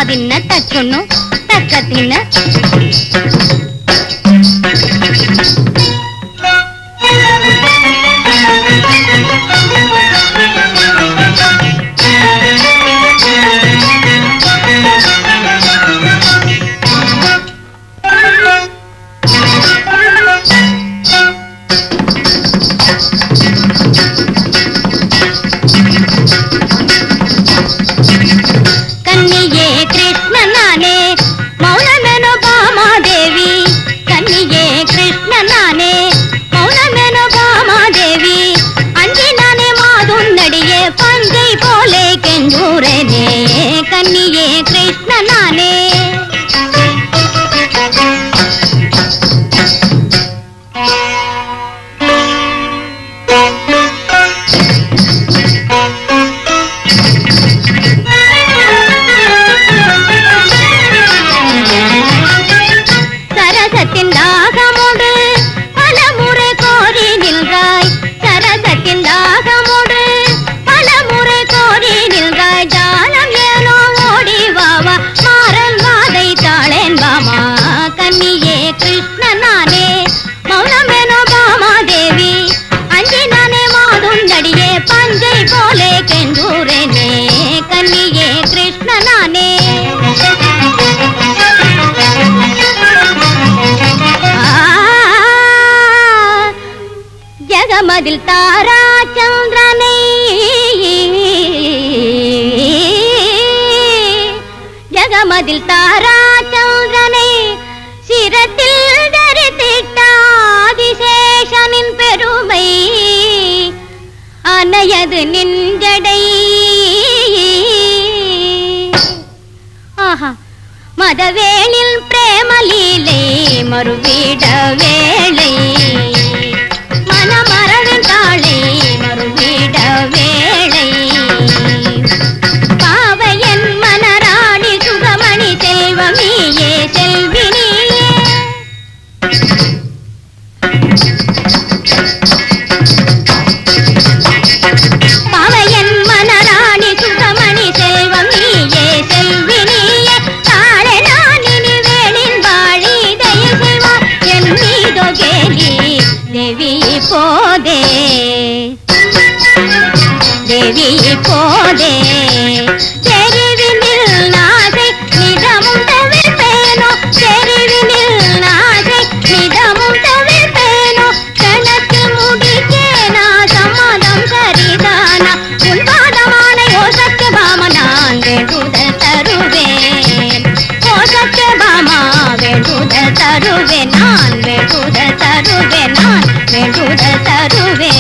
தாதின்ன தச்சுன்னு தக்கத்தின்ன கன்னியே கிருஷ்ண நானே சரசத்தின் தாகமோடு பல முறை கோரி நின்றாய் சரசத்தின் தாகமோடு பல முறை கோரி நின்றாய் ஜாலம் ஏனோ ஓடி வாவா மாறன் வாதை தாளேன் பாமா கன்னியே கிருஷ்ண நானே மௌனமேனோ பாமா தேவி அஞ்சி நானே மாதும் நடியே பஞ்சை போலே கெஞ்சூரேனே கன்னியே கிருஷ்ண நானே ஜகமதில் தாரா சந்திரனை ஜகமதில் தாரா சந்திரனை சிரத்தில் தரித்திட்ட ஆதிசேஷனின் பெருமை அனையது நின்றடை ஆஹா மதவேளில் பிரேமலீலை மறுவிட வேளை மனமரவின் தாளை மறுவிட வேளை பாவையன் மனராணி சுகமணி செல்வமியே செல்வினியே பாவையன் மனராணி சுகமணி செல்வமியே செல்வினியே தாளை நானினி வேளின் வாழி தயை செய்வார் என் மீதோ கேலி தேவி போதே தேவி போதே தெரிவினில் நாசை நிதமும் தவிர்ப்பேனோ தெரிவினில் நாசை நிதமும் தவிர்ப்பேனோ கணக்கில் முடிக்கேனா சம்மதம் சரிதானா உன்பாதமான யோசக்கு பாம நான் வேண்டுதல் தருவேன் யோசக்கு பாமா வேண்டுதல் தருவேன் நான் வேண்டுதல் தருவேன் நான் வேண்டுதல் தருவேன்